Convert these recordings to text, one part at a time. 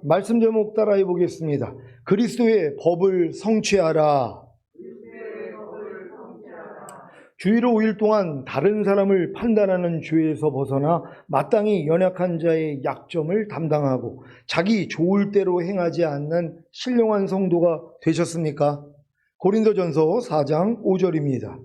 말씀 제목 따라해 보겠습니다. 그리스도의 법을 성취하라. 주일 5일 동안 다른 사람을 판단하는 죄에서 벗어나 마땅히 연약한 자의 약점을 담당하고 자기 좋을 대로 행하지 않는 신령한 성도가 되셨습니까? 고린도전서 4장 5절입니다.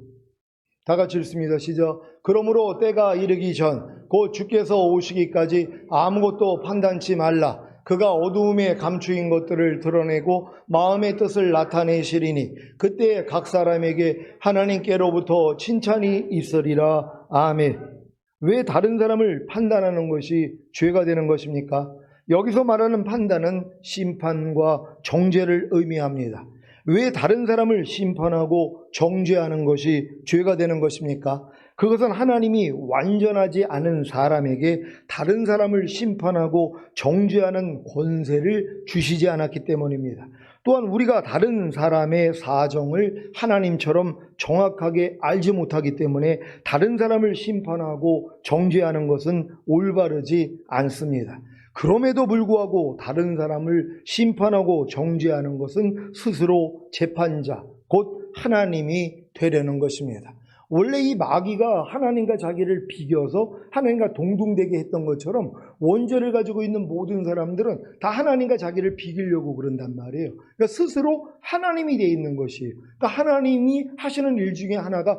다 같이 읽습니다. 시작. 그러므로 때가 이르기 전 곧 주께서 오시기까지 아무것도 판단치 말라. 그가 어두움에 감추인 것들을 드러내고 마음의 뜻을 나타내시리니 그때 각 사람에게 하나님께로부터 칭찬이 있으리라. 아멘. 왜 다른 사람을 판단하는 것이 죄가 되는 것입니까? 여기서 말하는 판단은 심판과 정죄를 의미합니다. 왜 다른 사람을 심판하고 정죄하는 것이 죄가 되는 것입니까? 그것은 하나님이 완전하지 않은 사람에게 다른 사람을 심판하고 정죄하는 권세를 주시지 않았기 때문입니다. 또한 우리가 다른 사람의 사정을 하나님처럼 정확하게 알지 못하기 때문에 다른 사람을 심판하고 정죄하는 것은 올바르지 않습니다. 그럼에도 불구하고 다른 사람을 심판하고 정죄하는 것은 스스로 재판자, 곧 하나님이 되려는 것입니다. 원래 이 마귀가 하나님과 자기를 비교해서 하나님과 동등되게 했던 것처럼 원죄를 가지고 있는 모든 사람들은 다 하나님과 자기를 비기려고 그런단 말이에요. 그러니까 스스로 하나님이 되어 있는 것이에요. 그러니까 하나님이 하시는 일 중에 하나가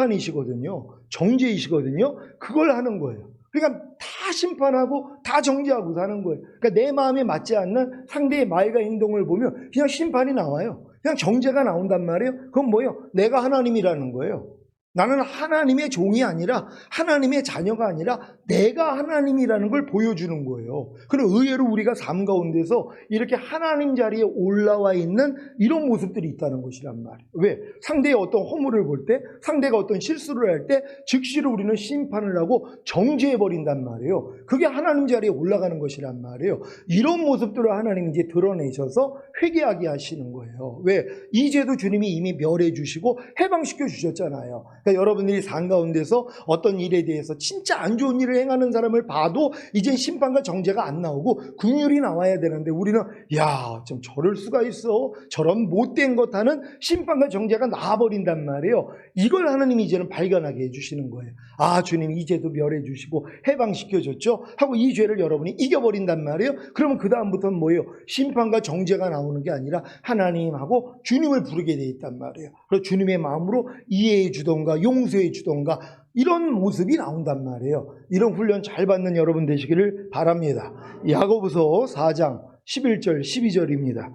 심판이시거든요. 정죄이시거든요. 그걸 하는 거예요. 그러니까 다 심판하고 다 정죄하고 사는 거예요. 그러니까 내 마음에 맞지 않는 상대의 말과 행동을 보면 그냥 심판이 나와요. 그냥 정죄가 나온단 말이에요. 그건 뭐예요? 내가 하나님이라는 거예요. 나는 하나님의 종이 아니라 하나님의 자녀가 아니라 내가 하나님이라는 걸 보여주는 거예요. 그럼 의외로 우리가 삶 가운데서 이렇게 하나님 자리에 올라와 있는 이런 모습들이 있다는 것이란 말이에요. 왜? 상대의 어떤 허물을 볼 때, 상대가 어떤 실수를 할 때 즉시로 우리는 심판을 하고 정죄해버린단 말이에요. 그게 하나님 자리에 올라가는 것이란 말이에요. 이런 모습들을 하나님이 이제 드러내셔서 회개하게 하시는 거예요. 왜? 이 죄도 주님이 이미 멸해 주시고 해방시켜 주셨잖아요. 그러니까 여러분들이 삶 가운데서 어떤 일에 대해서 진짜 안 좋은 일을 행하는 사람을 봐도 이제 심판과 정죄가 안 나오고 긍휼이 나와야 되는데 우리는 야, 좀 저럴 수가 있어. 저런 못된 것 하는 심판과 정죄가 나와버린단 말이에요. 이걸 하나님이 이제는 발견하게 해주시는 거예요. 아, 주님 이 죄도 멸해 주시고 해방시켜줬죠? 하고 이 죄를 여러분이 이겨버린단 말이에요. 그러면 그 다음부터는 뭐예요? 심판과 정죄가 나오는 게 아니라 하나님하고 주님을 부르게 돼 있단 말이에요. 그래서 주님의 마음으로 이해해 주던가 용서해 주던가 이런 모습이 나온단 말이에요. 이런 훈련 잘 받는 여러분 되시기를 바랍니다. 야고보서 4장 11절 12절입니다.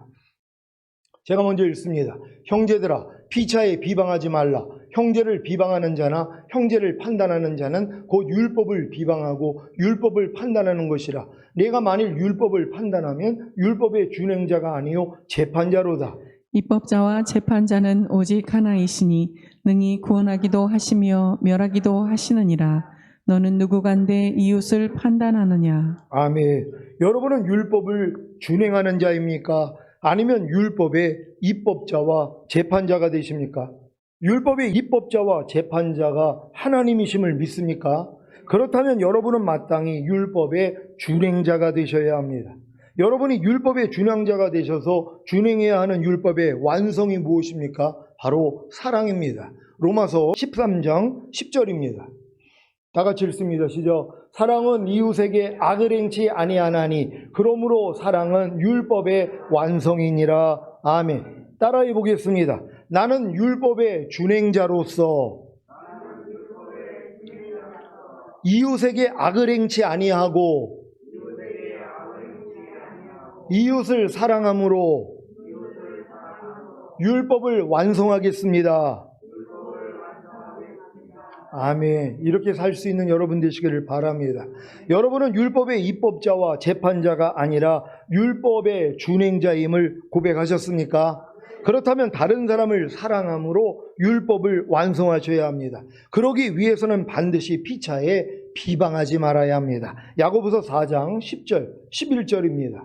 제가 먼저 읽습니다. 형제들아 피차에 비방하지 말라. 형제를 비방하는 자나 형제를 판단하는 자는 곧 율법을 비방하고 율법을 판단하는 것이라. 내가 만일 율법을 판단하면 율법의 준행자가 아니요 재판자로다. 입법자와 재판자는 오직 하나이시니 능히 구원하기도 하시며 멸하기도 하시느니라. 너는 누구간데 이웃을 판단하느냐? 아멘. 여러분은 율법을 준행하는 자입니까? 아니면 율법의 입법자와 재판자가 되십니까? 율법의 입법자와 재판자가 하나님이심을 믿습니까? 그렇다면 여러분은 마땅히 율법의 준행자가 되셔야 합니다. 여러분이 율법의 준행자가 되셔서 준행해야 하는 율법의 완성이 무엇입니까? 바로 사랑입니다. 로마서 13장 10절입니다. 다 같이 읽습니다. 시작. 사랑은 이웃에게 악을 행치 아니하나니 그러므로 사랑은 율법의 완성이니라. 아멘. 따라해 보겠습니다. 나는 율법의 준행자로서 이웃에게 악을 행치 아니하고 이웃을 사랑함으로 율법을 완성하겠습니다. 아멘. 이렇게 살 수 있는 여러분 되시기를 바랍니다. 여러분은 율법의 입법자와 재판자가 아니라 율법의 준행자임을 고백하셨습니까? 그렇다면 다른 사람을 사랑함으로 율법을 완성하셔야 합니다. 그러기 위해서는 반드시 피차에 비방하지 말아야 합니다. 야고보서 4장 10절, 11절입니다.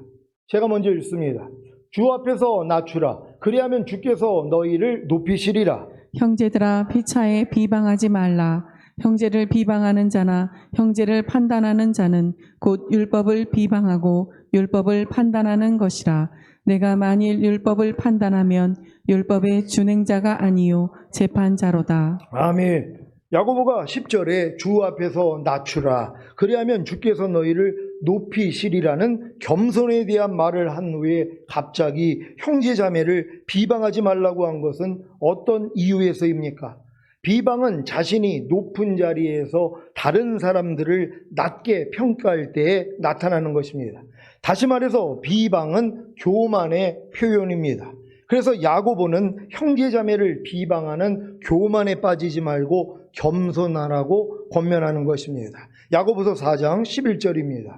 제가 먼저 읽습니다. 주 앞에서 낮추라. 그리하면 주께서 너희를 높이시리라. 형제들아 피차에 비방하지 말라. 형제를 비방하는 자나 형제를 판단하는 자는 곧 율법을 비방하고 율법을 판단하는 것이라. 내가 만일 율법을 판단하면 율법의 준행자가 아니요 재판자로다. 아멘. 야고보가 10절에 주 앞에서 낮추라. 그리하면 주께서 너희를 높이시리라는 겸손에 대한 말을 한 후에 갑자기 형제자매를 비방하지 말라고 한 것은 어떤 이유에서입니까? 비방은 자신이 높은 자리에서 다른 사람들을 낮게 평가할 때에 나타나는 것입니다. 다시 말해서 비방은 교만의 표현입니다. 그래서 야고보는 형제자매를 비방하는 교만에 빠지지 말고 겸손하라고 권면하는 것입니다. 야고보서 4장 11절입니다.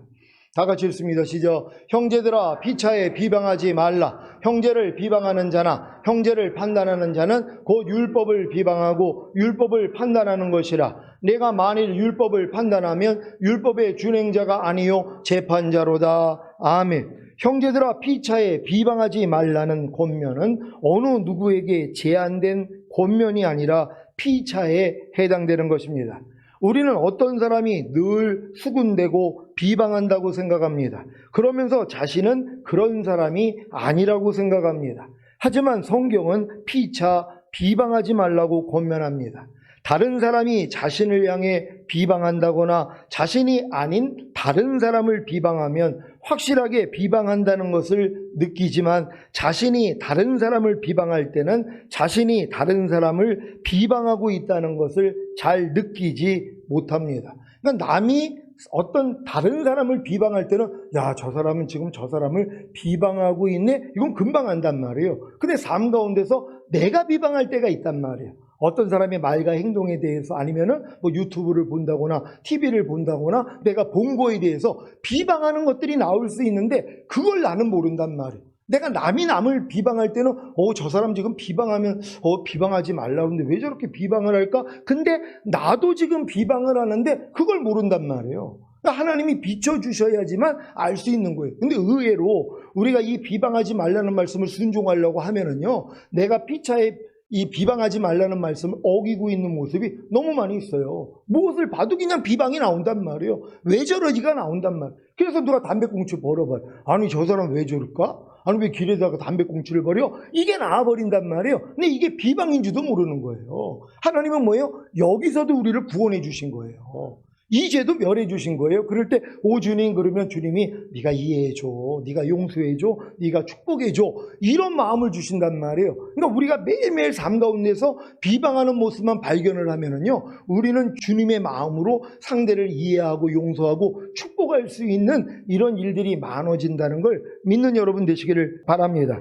다 같이 읽습니다. 시작. 형제들아 피차에 비방하지 말라. 형제를 비방하는 자나 형제를 판단하는 자는 곧 율법을 비방하고 율법을 판단하는 것이라. 내가 만일 율법을 판단하면 율법의 준행자가 아니요 재판자로다. 아멘. 형제들아 피차에 비방하지 말라는 권면은 어느 누구에게 제한된 권면이 아니라 피차에 해당되는 것입니다. 우리는 어떤 사람이 늘 수군대고 비방한다고 생각합니다. 그러면서 자신은 그런 사람이 아니라고 생각합니다. 하지만 성경은 피차 비방하지 말라고 권면합니다. 다른 사람이 자신을 향해 비방한다거나 자신이 아닌 다른 사람을 비방하면 확실하게 비방한다는 것을 느끼지만 자신이 다른 사람을 비방할 때는 자신이 다른 사람을 비방하고 있다는 것을 잘 느끼지 못합니다. 그러니까 남이 어떤 다른 사람을 비방할 때는 야, 저 사람은 지금 저 사람을 비방하고 있네? 이건 금방 안단 말이에요. 근데 삶 가운데서 내가 비방할 때가 있단 말이에요. 어떤 사람의 말과 행동에 대해서 아니면은 뭐 유튜브를 본다거나 TV를 본다거나 내가 본 거에 대해서 비방하는 것들이 나올 수 있는데 그걸 나는 모른단 말이에요. 내가 남이 남을 비방할 때는 저 사람 지금 비방하면 비방하지 말라고 하는데 왜 저렇게 비방을 할까? 근데 나도 지금 비방을 하는데 그걸 모른단 말이에요. 하나님이 비춰주셔야지만 알 수 있는 거예요. 근데 의외로 우리가 이 비방하지 말라는 말씀을 순종하려고 하면은요, 내가 피차에 이 비방하지 말라는 말씀을 어기고 있는 모습이 너무 많이 있어요. 무엇을 봐도 그냥 비방이 나온단 말이에요. 왜 저러지가 나온단 말이에요. 그래서 누가 담배꽁초 버려봐요. 아니 저 사람 왜 저럴까? 아니 왜 길에다가 담배꽁초를 버려? 이게 나와버린단 말이에요. 근데 이게 비방인지도 모르는 거예요. 하나님은 뭐예요? 여기서도 우리를 구원해 주신 거예요. 이 죄도 멸해 주신 거예요. 그럴 때 오 주님 그러면 주님이 네가 이해해줘, 네가 용서해줘, 네가 축복해줘 이런 마음을 주신단 말이에요. 그러니까 우리가 매일매일 삶 가운데서 비방하는 모습만 발견을 하면은요, 우리는 주님의 마음으로 상대를 이해하고 용서하고 축복할 수 있는 이런 일들이 많아진다는 걸 믿는 여러분 되시기를 바랍니다.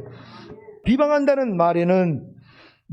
비방한다는 말에는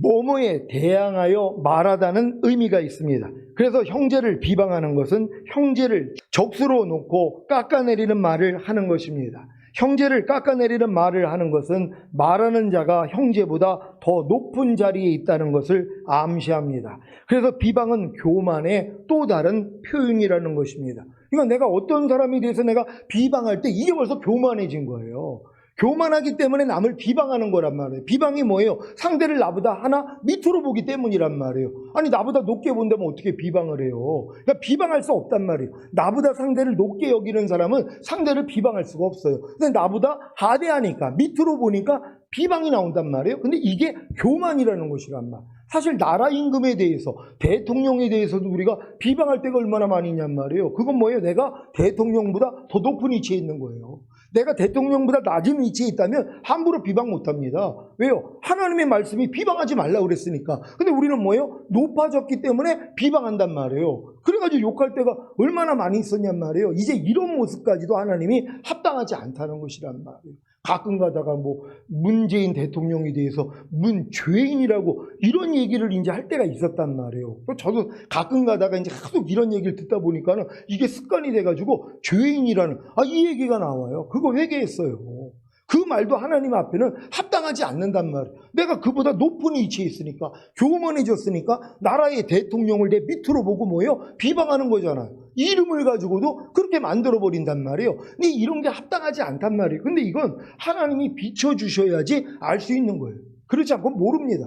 뭐뭐에 대항하여 말하다는 의미가 있습니다. 그래서 형제를 비방하는 것은 형제를 적수로 놓고 깎아내리는 말을 하는 것입니다. 형제를 깎아내리는 말을 하는 것은 말하는 자가 형제보다 더 높은 자리에 있다는 것을 암시합니다. 그래서 비방은 교만의 또 다른 표현이라는 것입니다. 그러니까 내가 어떤 사람에 대해서 내가 비방할 때 이게 벌써 교만해진 거예요. 교만하기 때문에 남을 비방하는 거란 말이에요. 비방이 뭐예요? 상대를 나보다 하나 밑으로 보기 때문이란 말이에요. 아니 나보다 높게 본다면 어떻게 비방을 해요? 그러니까 비방할 수 없단 말이에요. 나보다 상대를 높게 여기는 사람은 상대를 비방할 수가 없어요. 근데 나보다 하대하니까 밑으로 보니까 비방이 나온단 말이에요. 근데 이게 교만이라는 것이란 말. 사실 나라 임금에 대해서 대통령에 대해서도 우리가 비방할 때가 얼마나 많이 있냔 말이에요. 그건 뭐예요? 내가 대통령보다 더 높은 위치에 있는 거예요. 내가 대통령보다 낮은 위치에 있다면 함부로 비방 못합니다. 왜요? 하나님의 말씀이 비방하지 말라고 그랬으니까. 근데 우리는 뭐예요? 높아졌기 때문에 비방한단 말이에요. 그래가지고 욕할 때가 얼마나 많이 있었냔 말이에요. 이제 이런 모습까지도 하나님이 합당하지 않다는 것이란 말이에요. 가끔 가다가 뭐 문재인 대통령에 대해서 죄인이라고 이런 얘기를 이제 할 때가 있었단 말이에요. 저도 가끔 가다가 이제 계속 이런 얘기를 듣다 보니까는 이게 습관이 돼가지고 죄인이라는 이 얘기가 나와요. 그거 회개했어요. 그 말도 하나님 앞에는 합당하지 않는단 말이에요. 내가 그보다 높은 위치에 있으니까, 교만해졌으니까 나라의 대통령을 내 밑으로 보고 뭐예요? 비방하는 거잖아요. 이름을 가지고도 그렇게 만들어버린단 말이에요. 근데 이런 게 합당하지 않단 말이에요. 근데 이건 하나님이 비춰주셔야지 알 수 있는 거예요. 그렇지 않고 모릅니다.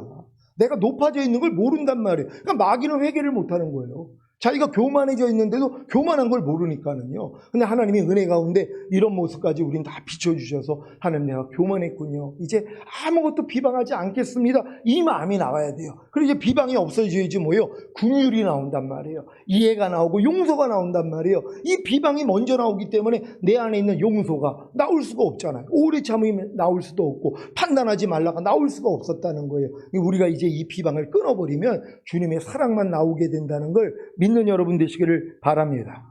내가 높아져 있는 걸 모른단 말이에요. 그러니까 마귀는 회개를 못하는 거예요. 자기가 교만해져 있는데도 교만한 걸 모르니까는요. 근데 하나님이 은혜 가운데 이런 모습까지 우린 다 비춰주셔서 하나님 내가 교만했군요. 이제 아무것도 비방하지 않겠습니다. 이 마음이 나와야 돼요. 그리고 이제 비방이 없어져야지 뭐예요? 긍휼이 나온단 말이에요. 이해가 나오고 용서가 나온단 말이에요. 이 비방이 먼저 나오기 때문에 내 안에 있는 용서가 나올 수가 없잖아요. 오래 참음이 나올 수도 없고 판단하지 말라가 나올 수가 없었다는 거예요. 우리가 이제 이 비방을 끊어버리면 주님의 사랑만 나오게 된다는 걸 믿는 여러분 되시기를 바랍니다.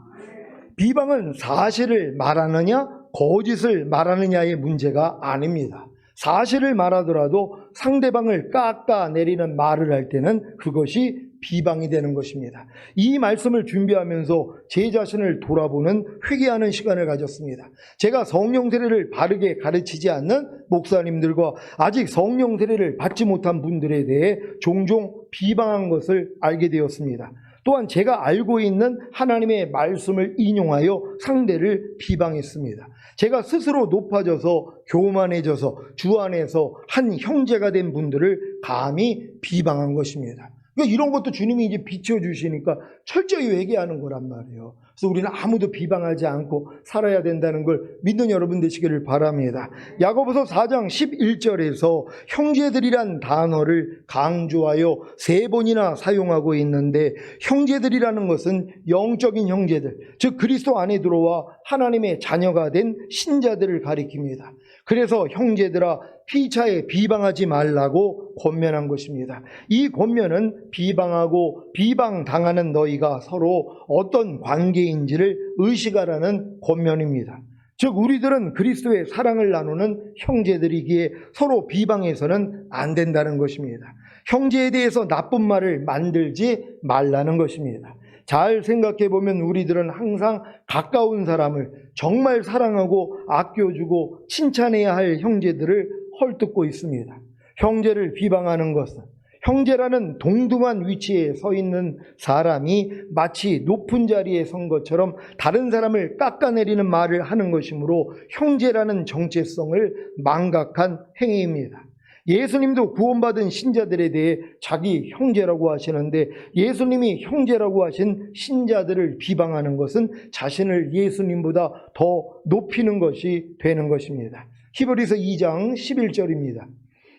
비방은 사실을 말하느냐 거짓을 말하느냐의 문제가 아닙니다. 사실을 말하더라도 상대방을 깎아내리는 말을 할 때는 그것이 비방이 되는 것입니다. 이 말씀을 준비하면서 제 자신을 돌아보는 회개하는 시간을 가졌습니다. 제가 성령 세례를 바르게 가르치지 않는 목사님들과 아직 성령 세례를 받지 못한 분들에 대해 종종 비방한 것을 알게 되었습니다. 또한 제가 알고 있는 하나님의 말씀을 인용하여 상대를 비방했습니다. 제가 스스로 높아져서 교만해져서 주 안에서 한 형제가 된 분들을 감히 비방한 것입니다. 그러니까 이런 것도 주님이 이제 비춰주시니까 철저히 회개하는 거란 말이에요. 그래서 우리는 아무도 비방하지 않고 살아야 된다는 걸 믿는 여러분 되시기를 바랍니다. 야고보서 4장 11절에서 형제들이란 단어를 강조하여 3번이나 사용하고 있는데 형제들이라는 것은 영적인 형제들, 즉 그리스도 안에 들어와 하나님의 자녀가 된 신자들을 가리킵니다. 그래서 형제들아 피차에 비방하지 말라고 권면한 것입니다. 이 권면은 비방하고 비방당하는 너희가 서로 어떤 관계인지를 의식하라는 권면입니다. 즉 우리들은 그리스도의 사랑을 나누는 형제들이기에 서로 비방해서는 안 된다는 것입니다. 형제에 대해서 나쁜 말을 만들지 말라는 것입니다. 잘 생각해 보면 우리들은 항상 가까운 사람을 정말 사랑하고 아껴주고 칭찬해야 할 형제들을 헐뜯고 있습니다. 형제를 비방하는 것은 형제라는 동등한 위치에 서 있는 사람이 마치 높은 자리에 선 것처럼 다른 사람을 깎아내리는 말을 하는 것이므로 형제라는 정체성을 망각한 행위입니다. 예수님도 구원받은 신자들에 대해 자기 형제라고 하시는데 예수님이 형제라고 하신 신자들을 비방하는 것은 자신을 예수님보다 더 높이는 것이 되는 것입니다. 히브리서 2장 11절입니다.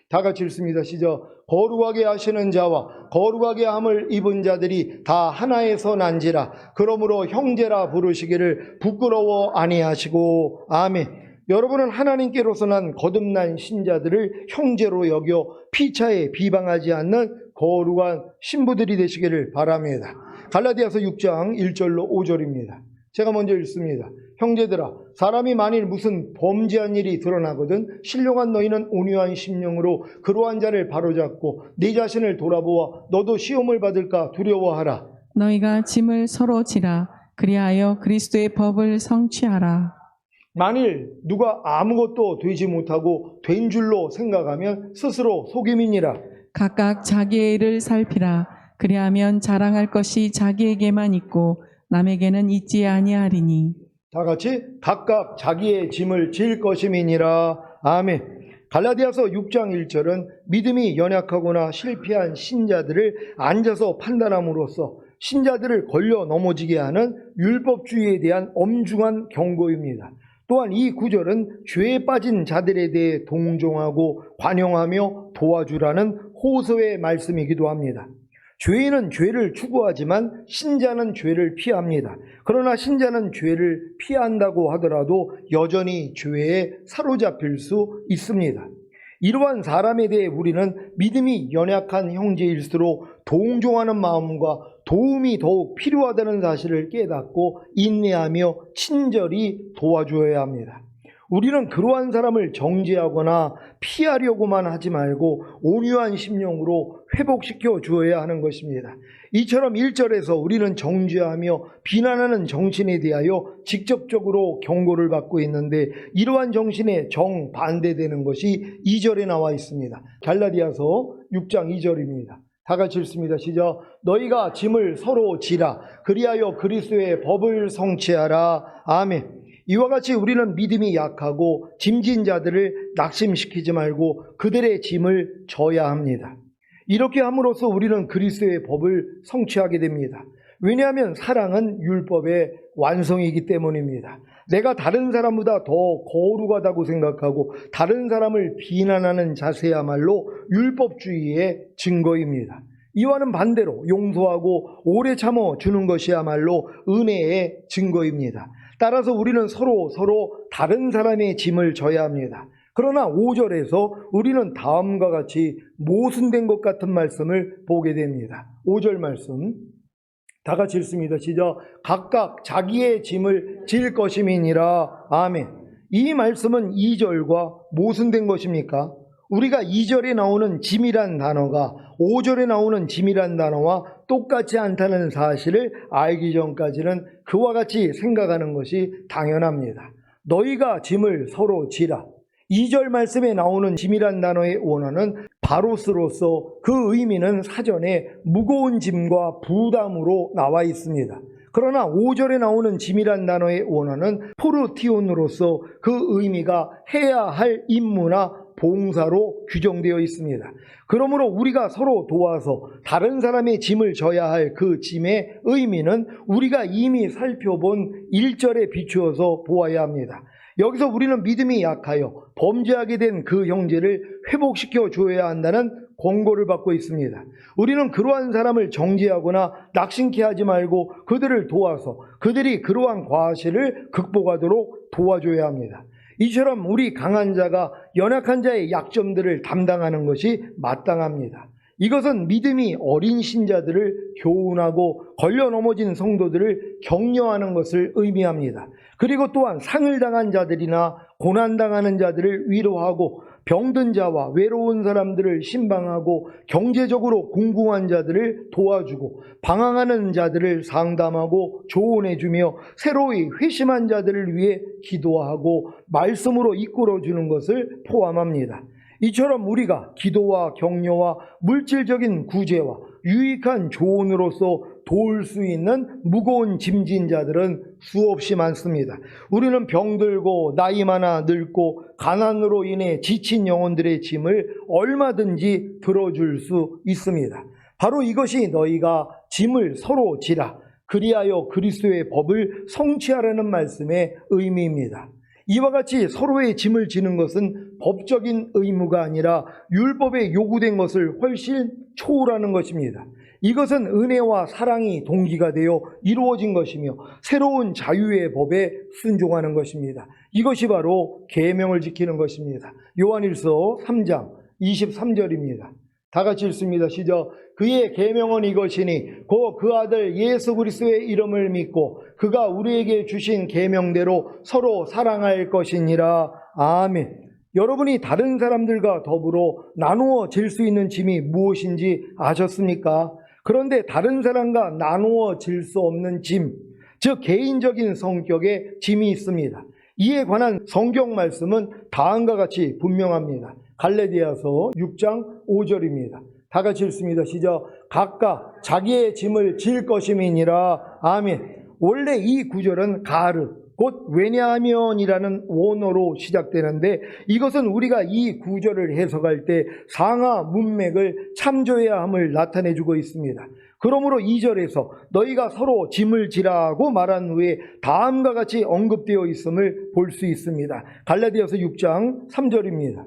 다 같이 읽습니다. 시작. 거룩하게 하시는 자와 거룩하게 함을 입은 자들이 다 하나에서 난지라. 그러므로 형제라 부르시기를 부끄러워 아니하시고. 아멘. 여러분은 하나님께로서 난 거듭난 신자들을 형제로 여겨 피차에 비방하지 않는 거룩한 신부들이 되시기를 바랍니다. 갈라디아서 6장 1절로 5절입니다. 제가 먼저 읽습니다. 형제들아, 사람이 만일 무슨 범죄한 일이 드러나거든 신령한 너희는 온유한 심령으로 그러한 자를 바로잡고 네 자신을 돌아보아 너도 시험을 받을까 두려워하라. 너희가 짐을 서로 지라. 그리하여 그리스도의 법을 성취하라. 만일 누가 아무것도 되지 못하고 된 줄로 생각하면 스스로 속임이니라. 각각 자기의 일을 살피라. 그리하면 자랑할 것이 자기에게만 있고 남에게는 있지 아니하리니. 다 같이 각각 자기의 짐을 질 것임이니라. 아멘. 갈라디아서 6장 1절은 믿음이 연약하거나 실패한 신자들을 앉아서 판단함으로써 신자들을 걸려 넘어지게 하는 율법주의에 대한 엄중한 경고입니다. 또한 이 구절은 죄에 빠진 자들에 대해 동정하고 관용하며 도와주라는 호소의 말씀이기도 합니다. 죄인은 죄를 추구하지만 신자는 죄를 피합니다. 그러나 신자는 죄를 피한다고 하더라도 여전히 죄에 사로잡힐 수 있습니다. 이러한 사람에 대해 우리는 믿음이 연약한 형제일수록 동정하는 마음과 도움이 더욱 필요하다는 사실을 깨닫고 인내하며 친절히 도와주어야 합니다. 우리는 그러한 사람을 정죄하거나 피하려고만 하지 말고 온유한 심령으로 회복시켜 주어야 하는 것입니다. 이처럼 1절에서 우리는 정죄하며 비난하는 정신에 대하여 직접적으로 경고를 받고 있는데 이러한 정신에 정반대되는 것이 2절에 나와 있습니다. 갈라디아서 6장 2절입니다. 다 같이 읽습니다. 시작. 너희가 짐을 서로 지라. 그리하여 그리스도의 법을 성취하라. 아멘. 이와 같이 우리는 믿음이 약하고 짐진 자들을 낙심시키지 말고 그들의 짐을 져야 합니다. 이렇게 함으로써 우리는 그리스도의 법을 성취하게 됩니다. 왜냐하면 사랑은 율법의 완성이기 때문입니다. 내가 다른 사람보다 더 거룩하다고 생각하고 다른 사람을 비난하는 자세야말로 율법주의의 증거입니다. 이와는 반대로 용서하고 오래 참아 주는 것이야말로 은혜의 증거입니다. 따라서 우리는 서로 다른 사람의 짐을 져야 합니다. 그러나 5절에서 우리는 다음과 같이 모순된 것 같은 말씀을 보게 됩니다. 5절 말씀 다 같이 읽습니다. 시작. 각각 자기의 짐을 질 것임이니라. 아멘. 이 말씀은 2절과 모순된 것입니까? 우리가 2절에 나오는 짐이란 단어가 5절에 나오는 짐이란 단어와 똑같지 않다는 사실을 알기 전까지는 그와 같이 생각하는 것이 당연합니다. 너희가 짐을 서로 지라. 2절 말씀에 나오는 짐이란 단어의 원어는 바로스로서 그 의미는 사전에 무거운 짐과 부담으로 나와 있습니다. 그러나 5절에 나오는 짐이란 단어의 원어는 포르티온으로서 그 의미가 해야 할 임무나 봉사로 규정되어 있습니다. 그러므로 우리가 서로 도와서 다른 사람의 짐을 져야 할 그 짐의 의미는 우리가 이미 살펴본 1절에 비추어서 보아야 합니다. 여기서 우리는 믿음이 약하여 범죄하게 된 그 형제를 회복시켜 줘야 한다는 권고를 받고 있습니다. 우리는 그러한 사람을 정죄하거나 낙심케 하지 말고 그들을 도와서 그들이 그러한 과실을 극복하도록 도와줘야 합니다. 이처럼 우리 강한 자가 연약한 자의 약점들을 담당하는 것이 마땅합니다. 이것은 믿음이 어린 신자들을 교훈하고 걸려 넘어진 성도들을 격려하는 것을 의미합니다. 그리고 또한 상을 당한 자들이나 고난당하는 자들을 위로하고 병든 자와 외로운 사람들을 신방하고 경제적으로 궁궁한 자들을 도와주고 방황하는 자들을 상담하고 조언해주며 새로이 회심한 자들을 위해 기도하고 말씀으로 이끌어주는 것을 포함합니다. 이처럼 우리가 기도와 격려와 물질적인 구제와 유익한 조언으로서 도울 수 있는 무거운 짐진 자들은 수없이 많습니다. 우리는 병들고 나이 많아 늙고 가난으로 인해 지친 영혼들의 짐을 얼마든지 들어줄 수 있습니다. 바로 이것이 너희가 짐을 서로 지라 그리하여 그리스도의 법을 성취하라는 말씀의 의미입니다. 이와 같이 서로의 짐을 지는 것은 법적인 의무가 아니라 율법에 요구된 것을 훨씬 초월하는 것입니다. 이것은 은혜와 사랑이 동기가 되어 이루어진 것이며 새로운 자유의 법에 순종하는 것입니다. 이것이 바로 계명을 지키는 것입니다. 요한일서 3장 23절입니다. 다 같이 읽습니다. 시작. 그의 계명은 이것이니 곧 그 아들 예수 그리스도의 이름을 믿고 그가 우리에게 주신 계명대로 서로 사랑할 것이니라. 아멘. 여러분이 다른 사람들과 더불어 나누어 질 수 있는 짐이 무엇인지 아셨습니까? 그런데 다른 사람과 나누어 질 수 없는 짐, 즉 개인적인 성격의 짐이 있습니다. 이에 관한 성경 말씀은 다음과 같이 분명합니다. 갈라디아서 6장 5절입니다. 다 같이 읽습니다. 시작. 각각 자기의 짐을 질 것임이니라. 아멘. 원래 이 구절은 가르, 곧 왜냐하면이라는 원어로 시작되는데 이것은 우리가 이 구절을 해석할 때 상하 문맥을 참조해야 함을 나타내주고 있습니다. 그러므로 2절에서 너희가 서로 짐을 지라고 말한 후에 다음과 같이 언급되어 있음을 볼 수 있습니다. 갈라디아서 6장 3절입니다.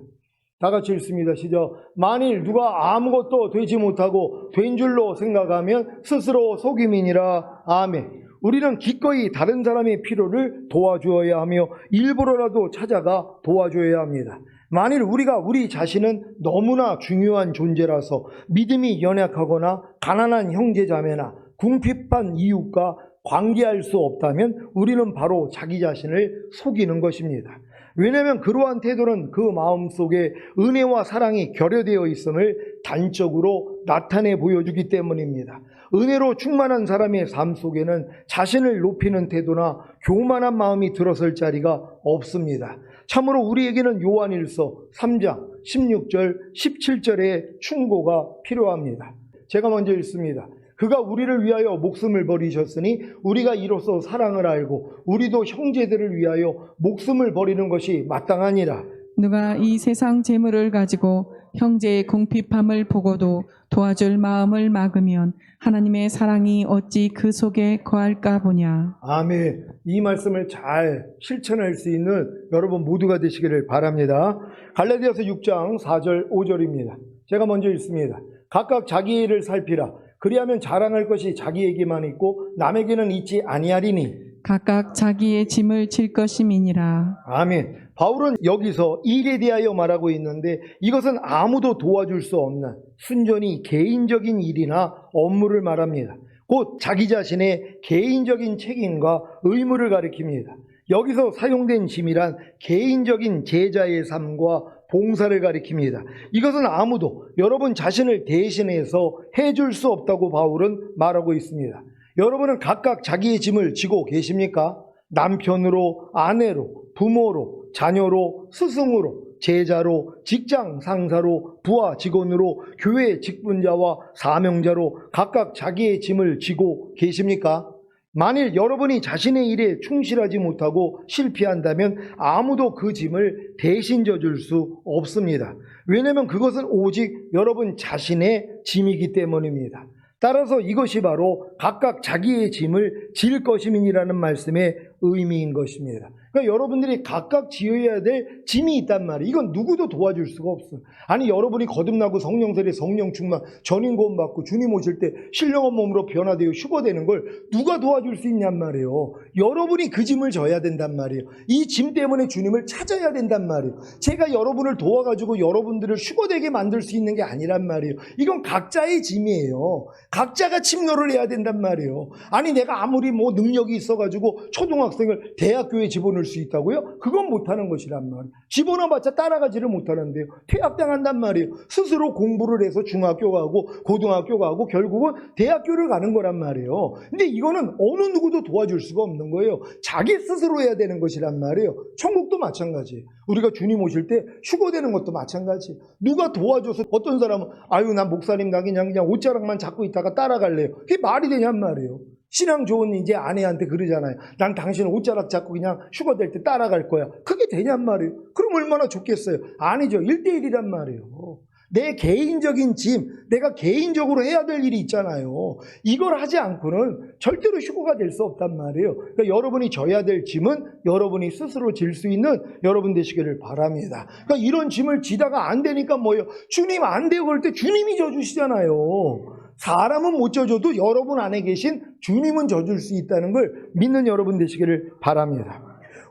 다 같이 읽습니다. 시작. 만일 누가 아무것도 되지 못하고 된 줄로 생각하면 스스로 속임이니라. 아멘. 우리는 기꺼이 다른 사람의 필요를 도와주어야 하며 일부러라도 찾아가 도와줘야 합니다. 만일 우리가 우리 자신은 너무나 중요한 존재라서 믿음이 연약하거나 가난한 형제자매나 궁핍한 이웃과 관계할 수 없다면 우리는 바로 자기 자신을 속이는 것입니다. 왜냐하면 그러한 태도는 그 마음속에 은혜와 사랑이 결여되어 있음을 단적으로 나타내 보여주기 때문입니다. 은혜로 충만한 사람의 삶 속에는 자신을 높이는 태도나 교만한 마음이 들어설 자리가 없습니다. 참으로 우리에게는 요한일서 3장 16절 17절의 충고가 필요합니다. 제가 먼저 읽습니다. 그가 우리를 위하여 목숨을 버리셨으니 우리가 이로써 사랑을 알고 우리도 형제들을 위하여 목숨을 버리는 것이 마땅하니라. 누가 이 세상 재물을 가지고 형제의 궁핍함을 보고도 도와줄 마음을 막으면 하나님의 사랑이 어찌 그 속에 거할까 보냐. 아멘. 이 말씀을 잘 실천할 수 있는 여러분 모두가 되시기를 바랍니다. 갈라디아서 6장 4절 5절입니다. 제가 먼저 읽습니다. 각각 자기의 일을 살피라. 그리하면 자랑할 것이 자기에게만 있고 남에게는 있지 아니하리니. 각각 자기의 짐을 질 것임이니라. 아멘. 바울은 여기서 일에 대하여 말하고 있는데 이것은 아무도 도와줄 수 없는 순전히 개인적인 일이나 업무를 말합니다. 곧 자기 자신의 개인적인 책임과 의무를 가리킵니다. 여기서 사용된 짐이란 개인적인 제자의 삶과 봉사를 가리킵니다. 이것은 아무도 여러분 자신을 대신해서 해줄 수 없다고 바울은 말하고 있습니다. 여러분은 각각 자기의 짐을 지고 계십니까? 남편으로, 아내로, 부모로, 자녀로, 스승으로, 제자로, 직장 상사로, 부하 직원으로, 교회 직분자와 사명자로 각각 자기의 짐을 지고 계십니까? 만일 여러분이 자신의 일에 충실하지 못하고 실패한다면 아무도 그 짐을 대신 져줄 수 없습니다. 왜냐하면 그것은 오직 여러분 자신의 짐이기 때문입니다. 따라서 이것이 바로 각각 자기의 짐을 질 것임이라는 말씀의 의미인 것입니다. 그러니까 여러분들이 각각 지어야 될 짐이 있단 말이에요. 이건 누구도 도와줄 수가 없어요. 아니 여러분이 거듭나고 성령세례 성령 충만 전인 구원 받고 주님 오실 때 신령한 몸으로 변화되어 휴거되는 걸 누가 도와줄 수 있냔 말이에요. 여러분이 그 짐을 져야 된단 말이에요. 이 짐 때문에 주님을 찾아야 된단 말이에요. 제가 여러분을 도와가지고 여러분들을 휴거되게 만들 수 있는 게 아니란 말이에요. 이건 각자의 짐이에요. 각자가 침노를 해야 된단 말이에요. 아니 내가 아무리 뭐 능력이 있어가지고 초등학생을 대학교에 집어넣을 수 있다고요? 그건 못하는 것이란 말이에요. 집어넣어봤자 따라가지를 못하는데요. 퇴학당한단 말이에요. 스스로 공부를 해서 중학교 가고 고등학교 가고 결국은 대학교를 가는 거란 말이에요. 근데 이거는 어느 누구도 도와줄 수가 없는 거예요. 자기 스스로 해야 되는 것이란 말이에요. 천국도 마찬가지예요. 우리가 주님 오실 때 휴거되는 것도 마찬가지예요. 누가 도와줘서 어떤 사람은 아유 난 목사님 나 그냥 옷자락만 잡고 있다가 따라갈래요. 그게 말이 되냔 말이에요. 신앙 좋은 이제 아내한테 그러잖아요. 난 당신 옷자락 잡고 그냥 휴거될 때 따라갈 거야. 그게 되냔 말이에요. 그럼 얼마나 좋겠어요. 아니죠. 1대1이란 말이에요. 내 개인적인 짐, 내가 개인적으로 해야 될 일이 있잖아요. 이걸 하지 않고는 절대로 휴거가 될 수 없단 말이에요. 그러니까 여러분이 져야 될 짐은 여러분이 스스로 질 수 있는 여러분 되시기를 바랍니다. 그러니까 이런 짐을 지다가 안 되니까 뭐예요? 주님 안 돼요. 그럴 때 주님이 져주시잖아요. 사람은 못 져줘도 여러분 안에 계신 주님은 져줄 수 있다는 걸 믿는 여러분 되시기를 바랍니다.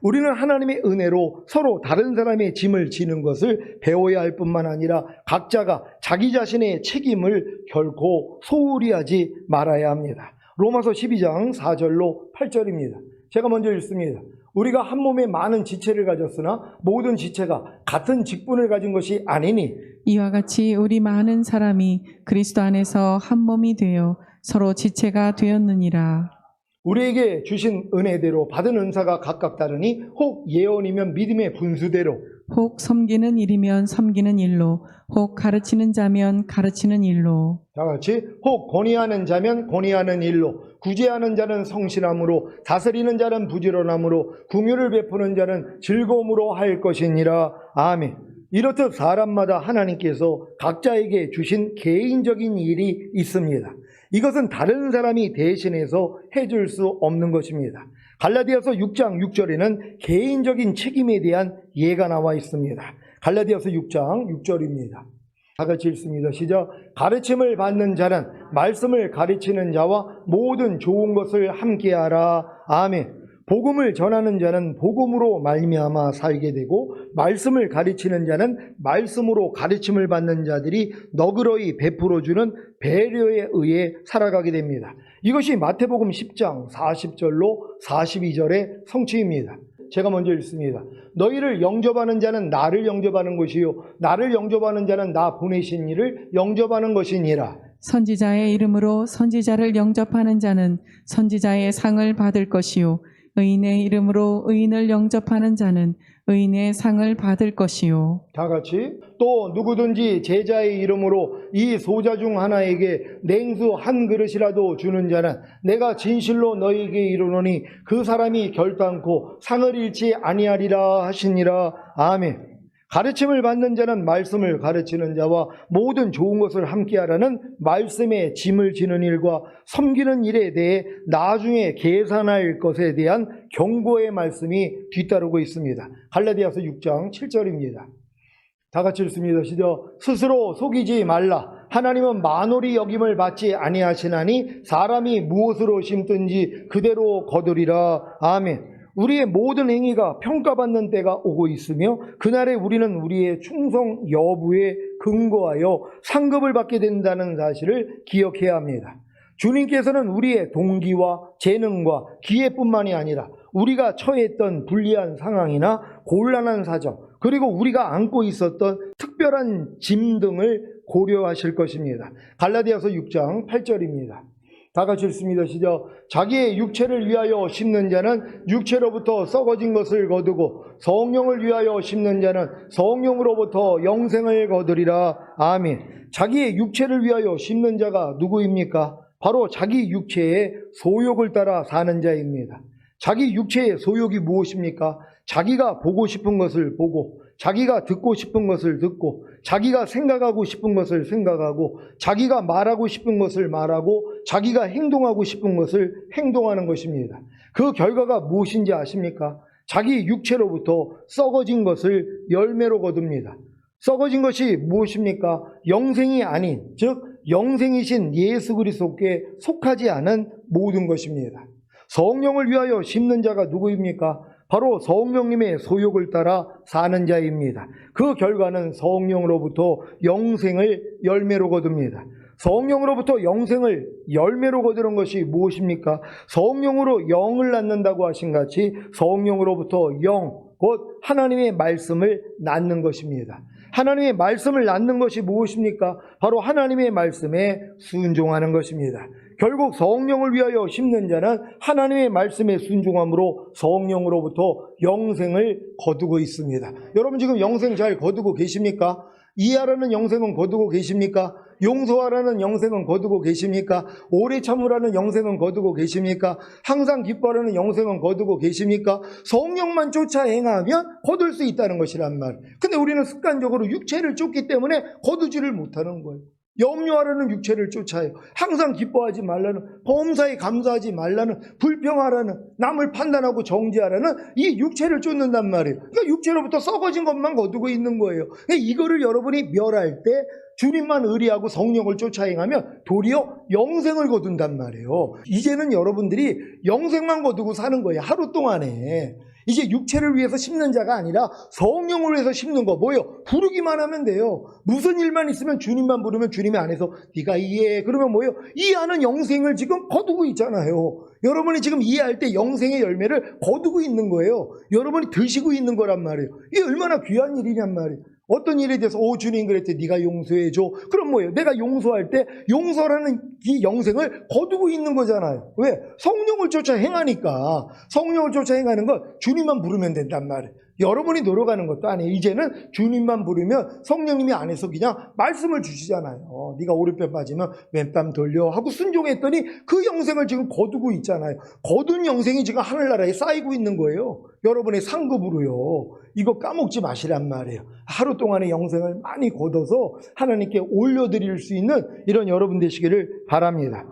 우리는 하나님의 은혜로 서로 다른 사람의 짐을 지는 것을 배워야 할 뿐만 아니라 각자가 자기 자신의 책임을 결코 소홀히 하지 말아야 합니다. 로마서 12장 4절로 8절입니다. 제가 먼저 읽습니다. 우리가 한 몸에 많은 지체를 가졌으나 모든 지체가 같은 직분을 가진 것이 아니니 이와 같이 우리 많은 사람이 그리스도 안에서 한 몸이 되어 서로 지체가 되었느니라. 우리에게 주신 은혜대로 받은 은사가 각각 다르니 혹 예언이면 믿음의 분수대로 혹 섬기는 일이면 섬기는 일로 혹 가르치는 자면 가르치는 일로 다 같이 혹 권위하는 자면 권위하는 일로 구제하는 자는 성실함으로 다스리는 자는 부지런함으로 긍휼을 베푸는 자는 즐거움으로 할 것이니라. 아멘. 이렇듯 사람마다 하나님께서 각자에게 주신 개인적인 일이 있습니다. 이것은 다른 사람이 대신해서 해줄 수 없는 것입니다. 갈라디아서 6장 6절에는 개인적인 책임에 대한 예가 나와 있습니다. 갈라디아서 6장 6절입니다. 다 같이 읽습니다. 시작. 가르침을 받는 자는 말씀을 가르치는 자와 모든 좋은 것을 함께하라. 아멘. 복음을 전하는 자는 복음으로 말미암아 살게 되고 말씀을 가르치는 자는 말씀으로 가르침을 받는 자들이 너그러이 베풀어주는 배려에 의해 살아가게 됩니다. 이것이 마태복음 10장 40절로 42절의 성취입니다. 제가 먼저 읽습니다. 너희를 영접하는 자는 나를 영접하는 것이요 나를 영접하는 자는 나 보내신 이를 영접하는 것이니라. 선지자의 이름으로 선지자를 영접하는 자는 선지자의 상을 받을 것이요 의인의 이름으로 의인을 영접하는 자는 의인의 상을 받을 것이요. 다 같이 또 누구든지 제자의 이름으로 이 소자 중 하나에게 냉수 한 그릇이라도 주는 자는 내가 진실로 너희에게 이르노니 그 사람이 결단코 상을 잃지 아니하리라 하시니라. 아멘. 가르침을 받는 자는 말씀을 가르치는 자와 모든 좋은 것을 함께하라는 말씀에 짐을 지는 일과 섬기는 일에 대해 나중에 계산할 것에 대한 경고의 말씀이 뒤따르고 있습니다. 갈라디아서 6장 7절입니다. 다 같이 읽습니다. 시작. 스스로 속이지 말라. 하나님은 만홀히 여김을 받지 아니하시나니 사람이 무엇으로 심든지 그대로 거두리라. 아멘. 우리의 모든 행위가 평가받는 때가 오고 있으며 그날에 우리는 우리의 충성 여부에 근거하여 상급을 받게 된다는 사실을 기억해야 합니다. 주님께서는 우리의 동기와 재능과 기회뿐만이 아니라 우리가 처했던 불리한 상황이나 곤란한 사정, 그리고 우리가 안고 있었던 특별한 짐 등을 고려하실 것입니다. 갈라디아서 6장 8절입니다. 다 같이 읽습니다. 시작. 자기의 육체를 위하여 심는 자는 육체로부터 썩어진 것을 거두고 성령을 위하여 심는 자는 성령으로부터 영생을 거두리라. 아멘. 자기의 육체를 위하여 심는 자가 누구입니까? 바로 자기 육체의 소욕을 따라 사는 자입니다. 자기 육체의 소욕이 무엇입니까? 자기가 보고 싶은 것을 보고, 자기가 듣고 싶은 것을 듣고, 자기가 생각하고 싶은 것을 생각하고, 자기가 말하고 싶은 것을 말하고, 자기가 행동하고 싶은 것을 행동하는 것입니다. 그 결과가 무엇인지 아십니까? 자기 육체로부터 썩어진 것을 열매로 거둡니다. 썩어진 것이 무엇입니까? 영생이 아닌, 즉 영생이신 예수 그리스도께 속하지 않은 모든 것입니다. 성령을 위하여 심는 자가 누구입니까? 바로 성령님의 소욕을 따라 사는 자입니다. 그 결과는 성령으로부터 영생을 열매로 거둡니다. 성령으로부터 영생을 열매로 거두는 것이 무엇입니까? 성령으로 영을 낳는다고 하신 같이 성령으로부터 영, 곧 하나님의 말씀을 낳는 것입니다. 하나님의 말씀을 낳는 것이 무엇입니까? 바로 하나님의 말씀에 순종하는 것입니다. 결국 성령을 위하여 심는 자는 하나님의 말씀에 순종함으로 성령으로부터 영생을 거두고 있습니다. 여러분 지금 영생 잘 거두고 계십니까? 이해하라는 영생은 거두고 계십니까? 용서하라는 영생은 거두고 계십니까? 오래 참으라는 영생은 거두고 계십니까? 항상 기뻐하라는 영생은 거두고 계십니까? 성령만 쫓아 행하면 거둘 수 있다는 것이란 말. 근데 우리는 습관적으로 육체를 쫓기 때문에 거두지를 못하는 거예요. 염려하라는 육체를 쫓아요. 항상 기뻐하지 말라는, 범사에 감사하지 말라는, 불평하라는, 남을 판단하고 정죄하라는 이 육체를 쫓는단 말이에요. 그러니까 육체로부터 썩어진 것만 거두고 있는 거예요. 그러니까 이거를 여러분이 멸할 때 주님만 의리하고 성령을 쫓아 행하면 도리어 영생을 거둔단 말이에요. 이제는 여러분들이 영생만 거두고 사는 거예요. 하루 동안에. 이제 육체를 위해서 심는 자가 아니라 성령을 위해서 심는 거 뭐예요? 부르기만 하면 돼요. 무슨 일만 있으면 주님만 부르면 주님이 안에서 네가 이해해. 그러면 뭐예요? 이해하는 영생을 지금 거두고 있잖아요. 여러분이 지금 이해할 때 영생의 열매를 거두고 있는 거예요. 여러분이 드시고 있는 거란 말이에요. 이게 얼마나 귀한 일이냔 말이에요. 어떤 일에 대해서 주님 그랬대 네가 용서해줘. 그럼 뭐예요? 내가 용서할 때 용서라는 이 영생을 거두고 있는 거잖아요. 왜? 성령을 쫓아 행하니까. 성령을 쫓아 행하는 건 주님만 부르면 된단 말이에요. 여러분이 노력하는 것도 아니에요. 이제는 주님만 부르면 성령님이 안에서 그냥 말씀을 주시잖아요. 네가 오른편 빠지면 왼뺨 돌려 하고 순종했더니 그 영생을 지금 거두고 있잖아요. 거둔 영생이 지금 하늘나라에 쌓이고 있는 거예요. 여러분의 상급으로요. 이거 까먹지 마시란 말이에요. 하루 동안의 영생을 많이 거둬서 하나님께 올려드릴 수 있는 이런 여러분 되시기를 바랍니다.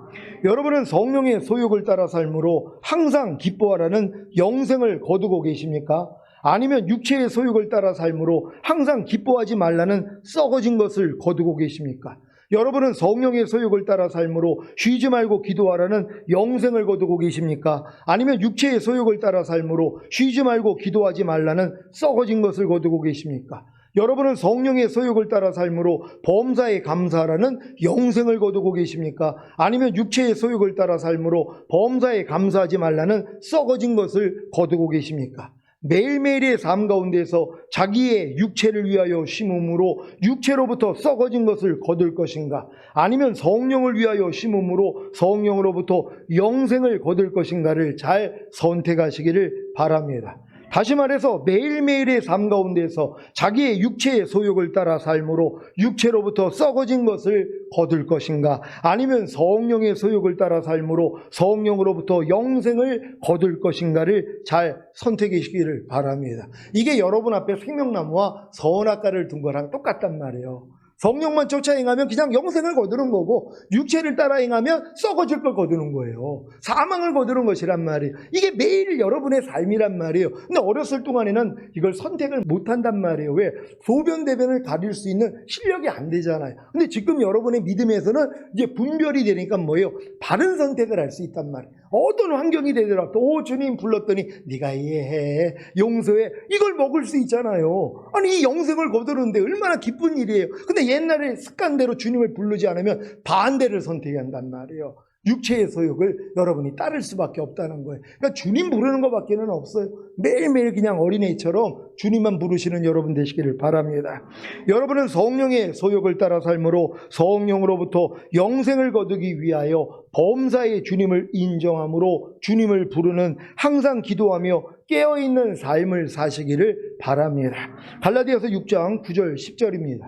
여러분은 성령의 소욕을 따라 삶으로 항상 기뻐하라는 영생을 거두고 계십니까? 아니면 육체의 소욕을 따라 삶으로 항상 기뻐하지 말라는 썩어진 것을 거두고 계십니까? 여러분은 성령의 소욕을 따라 삶으로 쉬지 말고 기도하라는 영생을 거두고 계십니까? 아니면 육체의 소욕을 따라 삶으로 쉬지 말고 기도하지 말라는 썩어진 것을 거두고 계십니까? 여러분은 성령의 소욕을 따라 삶으로 범사에 감사하라는 영생을 거두고 계십니까? 아니면 육체의 소욕을 따라 삶으로 범사에 감사하지 말라는 썩어진 것을 거두고 계십니까? 매일매일의 삶 가운데서 자기의 육체를 위하여 심음으로 육체로부터 썩어진 것을 거둘 것인가? 아니면 성령을 위하여 심음으로 성령으로부터 영생을 거둘 것인가를 잘 선택하시기를 바랍니다. 다시 말해서 매일매일의 삶 가운데서 자기의 육체의 소욕을 따라 삶으로 육체로부터 썩어진 것을 거둘 것인가, 아니면 성령의 소욕을 따라 삶으로 성령으로부터 영생을 거둘 것인가를 잘 선택하시기를 바랍니다. 이게 여러분 앞에 생명나무와 선악과를 둔 거랑 똑같단 말이에요. 성령만 쫓아 행하면 그냥 영생을 거두는 거고, 육체를 따라 행하면 썩어질 걸 거두는 거예요. 사망을 거두는 것이란 말이에요. 이게 매일 여러분의 삶이란 말이에요. 근데 어렸을 동안에는 이걸 선택을 못 한단 말이에요. 왜? 소변 대변을 가릴 수 있는 실력이 안 되잖아요. 근데 지금 여러분의 믿음에서는 이제 분별이 되니까 뭐예요? 바른 선택을 할 수 있단 말이에요. 어떤 환경이 되더라도 주님 불렀더니 네가 이해해, 용서해, 이걸 먹을 수 있잖아요. 아니, 이 영생을 거두는데 얼마나 기쁜 일이에요. 근데 옛날에 습관대로 주님을 부르지 않으면 반대를 선택한단 말이에요. 육체의 소욕을 여러분이 따를 수밖에 없다는 거예요. 그러니까 주님 부르는 것밖에는 없어요. 매일매일 그냥 어린애처럼 주님만 부르시는 여러분 되시기를 바랍니다. 여러분은 성령의 소욕을 따라 삶으로 성령으로부터 영생을 거두기 위하여 범사의 주님을 인정함으로 주님을 부르는, 항상 기도하며 깨어있는 삶을 사시기를 바랍니다. 갈라디아서 6장 9절 10절입니다.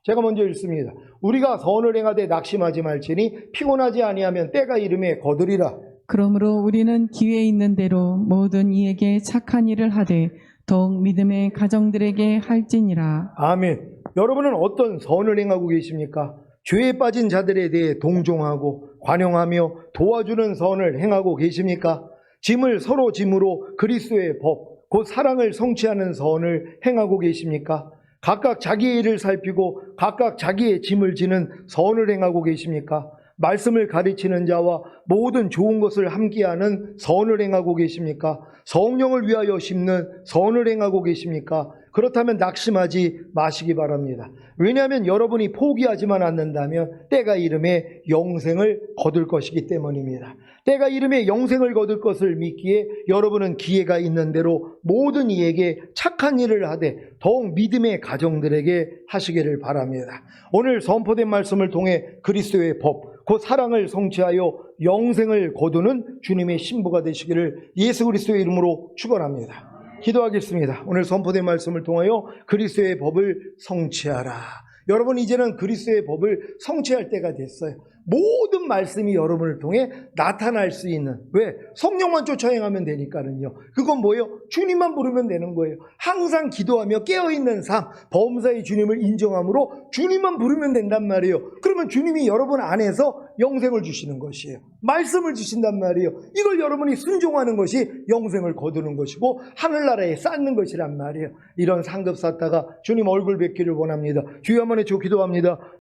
제가 먼저 읽습니다. 우리가 선을 행하되 낙심하지 말지니 피곤하지 아니하면 때가 이름에 거두리라. 그러므로 우리는 기회 있는 대로 모든 이에게 착한 일을 하되 더욱 믿음의 가정들에게 할지니라. 아멘. 여러분은 어떤 선을 행하고 계십니까? 죄에 빠진 자들에 대해 동정하고 관용하며 도와주는 선을 행하고 계십니까? 짐을 서로 짐으로 그리스도의 법, 곧 사랑을 성취하는 선을 행하고 계십니까? 각각 자기의 일을 살피고 각각 자기의 짐을 지는 선을 행하고 계십니까? 말씀을 가르치는 자와 모든 좋은 것을 함께하는 선을 행하고 계십니까? 성령을 위하여 심는 선을 행하고 계십니까? 그렇다면 낙심하지 마시기 바랍니다. 왜냐하면 여러분이 포기하지만 않는다면 때가 이름에 영생을 거둘 것이기 때문입니다. 때가 이름에 영생을 거둘 것을 믿기에 여러분은 기회가 있는 대로 모든 이에게 착한 일을 하되 더욱 믿음의 가정들에게 하시기를 바랍니다. 오늘 선포된 말씀을 통해 그리스도의 법, 그 사랑을 성취하여 영생을 거두는 주님의 신부가 되시기를 예수 그리스도의 이름으로 축원합니다. 기도하겠습니다. 오늘 선포된 말씀을 통하여 그리스도의 법을 성취하라. 여러분, 이제는 그리스도의 법을 성취할 때가 됐어요. 모든 말씀이 여러분을 통해 나타날 수 있는, 왜? 성령만 쫓아 행하면 되니까는요. 그건 뭐예요? 주님만 부르면 되는 거예요. 항상 기도하며 깨어있는 삶, 범사의 주님을 인정함으로 주님만 부르면 된단 말이에요. 그러면 주님이 여러분 안에서 영생을 주시는 것이에요. 말씀을 주신단 말이에요. 이걸 여러분이 순종하는 것이 영생을 거두는 것이고 하늘나라에 쌓는 것이란 말이에요. 이런 상급 쌓다가 주님 얼굴 뵙기를 원합니다. 주여 한번 해주고 기도합니다.